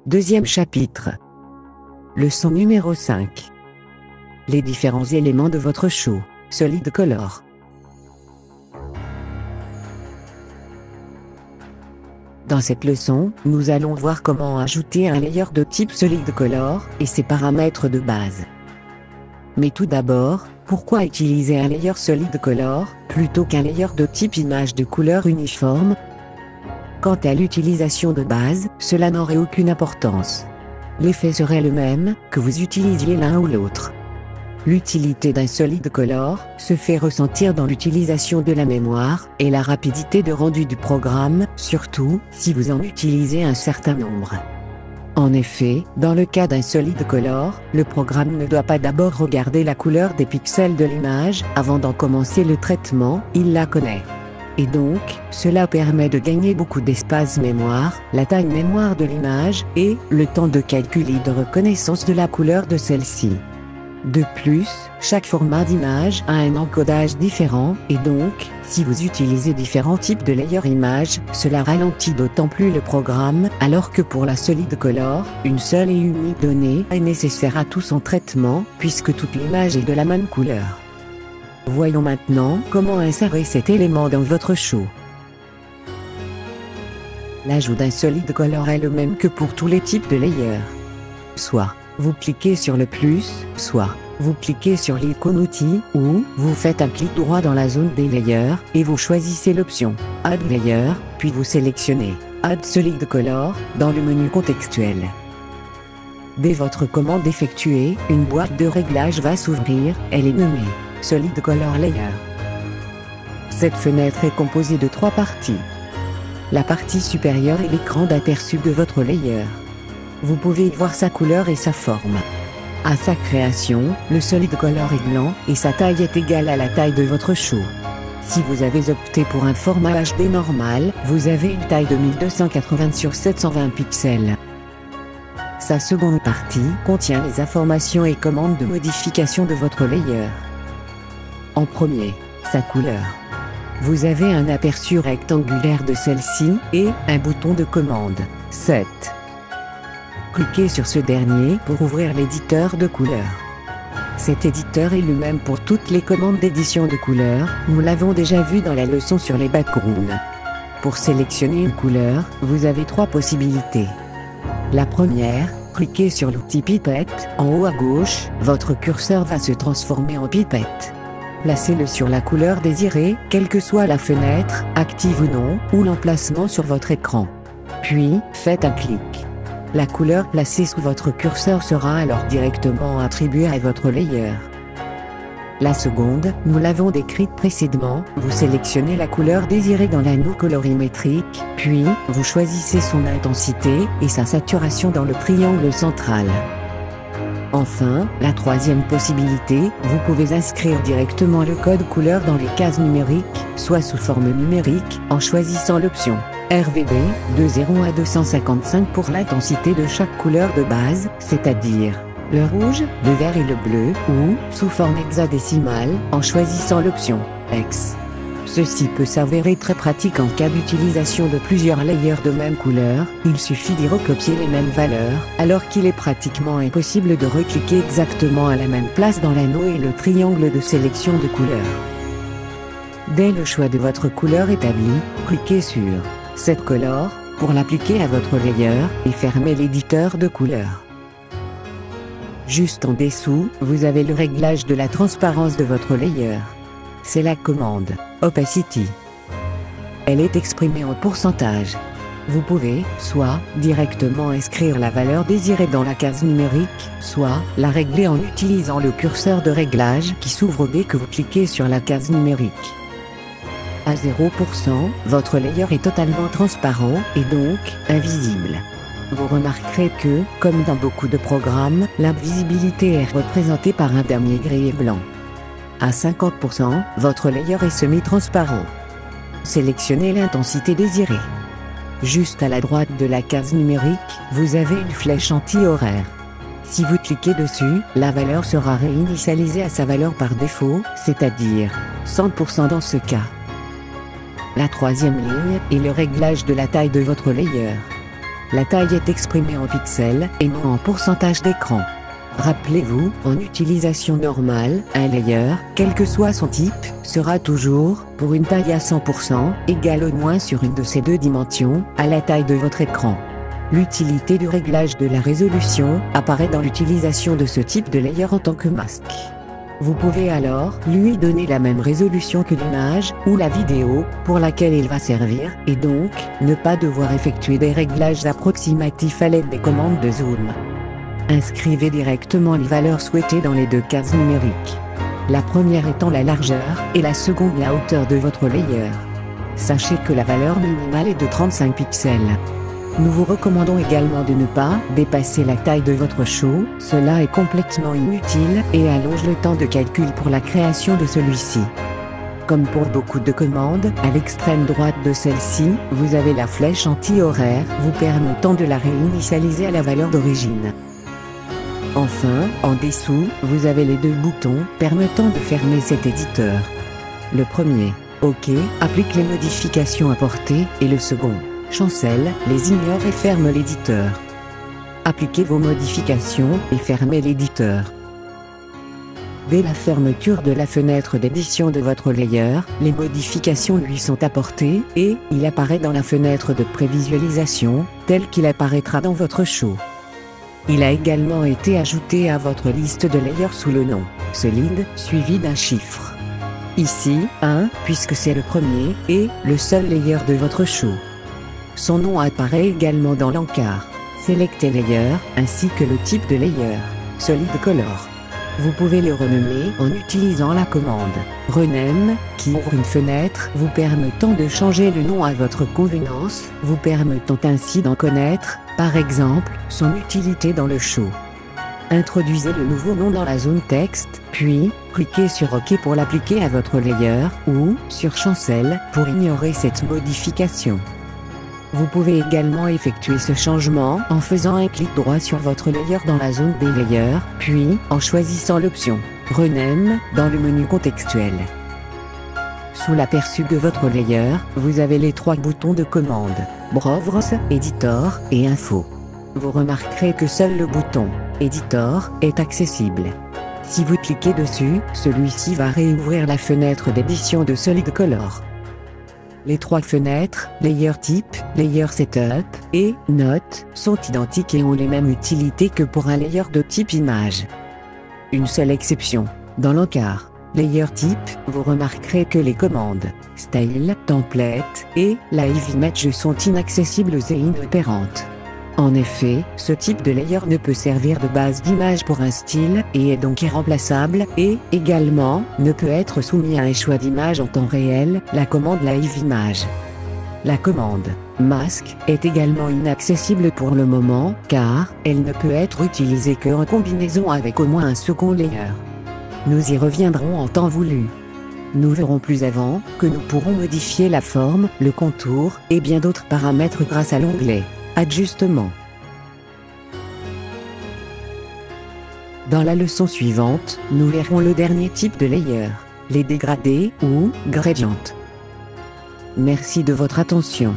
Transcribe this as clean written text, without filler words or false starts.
Deuxième chapitre. Leçon numéro 5. Les différents éléments de votre show, Solid Color. Dans cette leçon, nous allons voir comment ajouter un layer de type Solid Color et ses paramètres de base. Mais tout d'abord, pourquoi utiliser un layer Solid Color plutôt qu'un layer de type image de couleur uniforme? Quant à l'utilisation de base, cela n'aurait aucune importance. L'effet serait le même, que vous utilisiez l'un ou l'autre. L'utilité d'un Solid Color se fait ressentir dans l'utilisation de la mémoire et la rapidité de rendu du programme, surtout si vous en utilisez un certain nombre. En effet, dans le cas d'un Solid Color, le programme ne doit pas d'abord regarder la couleur des pixels de l'image avant d'en commencer le traitement, il la connaît. Et donc, cela permet de gagner beaucoup d'espace mémoire, la taille mémoire de l'image, et le temps de calcul et de reconnaissance de la couleur de celle-ci. De plus, chaque format d'image a un encodage différent, et donc, si vous utilisez différents types de layer image, cela ralentit d'autant plus le programme, alors que pour la Solid Color, une seule et unique donnée est nécessaire à tout son traitement, puisque toute l'image est de la même couleur. Voyons maintenant comment insérer cet élément dans votre show. L'ajout d'un Solid Color est le même que pour tous les types de layers. Soit vous cliquez sur le plus, soit vous cliquez sur l'icône outil, ou vous faites un clic droit dans la zone des layers, et vous choisissez l'option Add Layer, puis vous sélectionnez Add Solid Color dans le menu contextuel. Dès votre commande effectuée, une boîte de réglage va s'ouvrir, elle est nommée Solid Color Layer. Cette fenêtre est composée de 3 parties. La partie supérieure est l'écran d'aperçu de votre layer. Vous pouvez y voir sa couleur et sa forme. À sa création, le Solid Color est blanc et sa taille est égale à la taille de votre show. Si vous avez opté pour un format HD normal, vous avez une taille de 1280 sur 720 pixels. Sa seconde partie contient les informations et commandes de modification de votre layer. En premier, sa couleur. Vous avez un aperçu rectangulaire de celle-ci, et un bouton de commande, Set. Cliquez sur ce dernier pour ouvrir l'éditeur de couleurs. Cet éditeur est le même pour toutes les commandes d'édition de couleurs, nous l'avons déjà vu dans la leçon sur les backgrounds. Pour sélectionner une couleur, vous avez 3 possibilités. La première, cliquez sur l'outil pipette, en haut à gauche, votre curseur va se transformer en pipette. Placez-le sur la couleur désirée, quelle que soit la fenêtre, active ou non, ou l'emplacement sur votre écran. Puis, faites un clic. La couleur placée sous votre curseur sera alors directement attribuée à votre layer. La seconde, nous l'avons décrite précédemment, vous sélectionnez la couleur désirée dans l'anneau colorimétrique, puis, vous choisissez son intensité et sa saturation dans le triangle central. Enfin, la troisième possibilité, vous pouvez inscrire directement le code couleur dans les cases numériques, soit sous forme numérique, en choisissant l'option RVB, de 0 à 255 pour l'intensité de chaque couleur de base, c'est-à-dire le rouge, le vert et le bleu, ou, sous forme hexadécimale, en choisissant l'option X. Ceci peut s'avérer très pratique en cas d'utilisation de plusieurs layers de même couleur, il suffit d'y recopier les mêmes valeurs, alors qu'il est pratiquement impossible de recliquer exactement à la même place dans l'anneau et le triangle de sélection de couleurs. Dès le choix de votre couleur établie, cliquez sur Set Color pour l'appliquer à votre layer et fermez l'éditeur de couleurs. Juste en dessous, vous avez le réglage de la transparence de votre layer. C'est la commande Opacity. Elle est exprimée en pourcentage. Vous pouvez, soit, directement inscrire la valeur désirée dans la case numérique, soit, la régler en utilisant le curseur de réglage qui s'ouvre dès que vous cliquez sur la case numérique. À 0%, votre layer est totalement transparent, et donc, invisible. Vous remarquerez que, comme dans beaucoup de programmes, l'invisibilité est représentée par un damier gris et blanc. À 50%, votre layer est semi-transparent. Sélectionnez l'intensité désirée. Juste à la droite de la case numérique, vous avez une flèche anti-horaire. Si vous cliquez dessus, la valeur sera réinitialisée à sa valeur par défaut, c'est-à-dire 100% dans ce cas. La troisième ligne est le réglage de la taille de votre layer. La taille est exprimée en pixels et non en pourcentage d'écran. Rappelez-vous, en utilisation normale, un layer, quel que soit son type, sera toujours, pour une taille à 100%, égale au moins sur une de ces deux dimensions, à la taille de votre écran. L'utilité du réglage de la résolution apparaît dans l'utilisation de ce type de layer en tant que masque. Vous pouvez alors lui donner la même résolution que l'image ou la vidéo pour laquelle il va servir, et donc ne pas devoir effectuer des réglages approximatifs à l'aide des commandes de zoom. Inscrivez directement les valeurs souhaitées dans les deux cases numériques. La première étant la largeur et la seconde la hauteur de votre layer. Sachez que la valeur minimale est de 35 pixels. Nous vous recommandons également de ne pas dépasser la taille de votre show, cela est complètement inutile et allonge le temps de calcul pour la création de celui-ci. Comme pour beaucoup de commandes, à l'extrême droite de celle-ci, vous avez la flèche anti-horaire vous permettant de la réinitialiser à la valeur d'origine. Enfin, en dessous, vous avez les deux boutons permettant de fermer cet éditeur. Le premier, OK, applique les modifications apportées, et le second, chancelle, les ignore et ferme l'éditeur. Appliquez vos modifications et fermez l'éditeur. Dès la fermeture de la fenêtre d'édition de votre layer, les modifications lui sont apportées et il apparaît dans la fenêtre de prévisualisation, tel qu'il apparaîtra dans votre show. Il a également été ajouté à votre liste de layers sous le nom solide suivi d'un chiffre. Ici, 1, puisque c'est le premier et le seul layer de votre show. Son nom apparaît également dans l'encart Selected Layer, ainsi que le type de layer, Solid Color. Vous pouvez le renommer en utilisant la commande Rename, qui ouvre une fenêtre vous permettant de changer le nom à votre convenance, vous permettant ainsi d'en connaître, par exemple, son utilité dans le show. Introduisez le nouveau nom dans la zone texte, puis, cliquez sur OK pour l'appliquer à votre layer, ou sur Chancel pour ignorer cette modification. Vous pouvez également effectuer ce changement en faisant un clic droit sur votre layer dans la zone des layers, puis en choisissant l'option Rename dans le menu contextuel. Sous l'aperçu de votre layer, vous avez les trois boutons de commande Browse, Editor et Info. Vous remarquerez que seul le bouton Editor est accessible. Si vous cliquez dessus, celui-ci va réouvrir la fenêtre d'édition de Solid Color. Les trois fenêtres, Layer Type, Layer Setup et Note, sont identiques et ont les mêmes utilités que pour un layer de type image. Une seule exception, dans l'encart Layer Type, vous remarquerez que les commandes Style, Template et Live Image sont inaccessibles et inopérantes. En effet, ce type de layer ne peut servir de base d'image pour un style, et est donc irremplaçable, et, également, ne peut être soumis à un choix d'image en temps réel, la commande Live Image. La commande Mask est également inaccessible pour le moment, car elle ne peut être utilisée que en combinaison avec au moins un second layer. Nous y reviendrons en temps voulu. Nous verrons plus avant que nous pourrons modifier la forme, le contour, et bien d'autres paramètres grâce à l'onglet Ajustements. Dans la leçon suivante, nous verrons le dernier type de layer, les dégradés ou gradients. Merci de votre attention.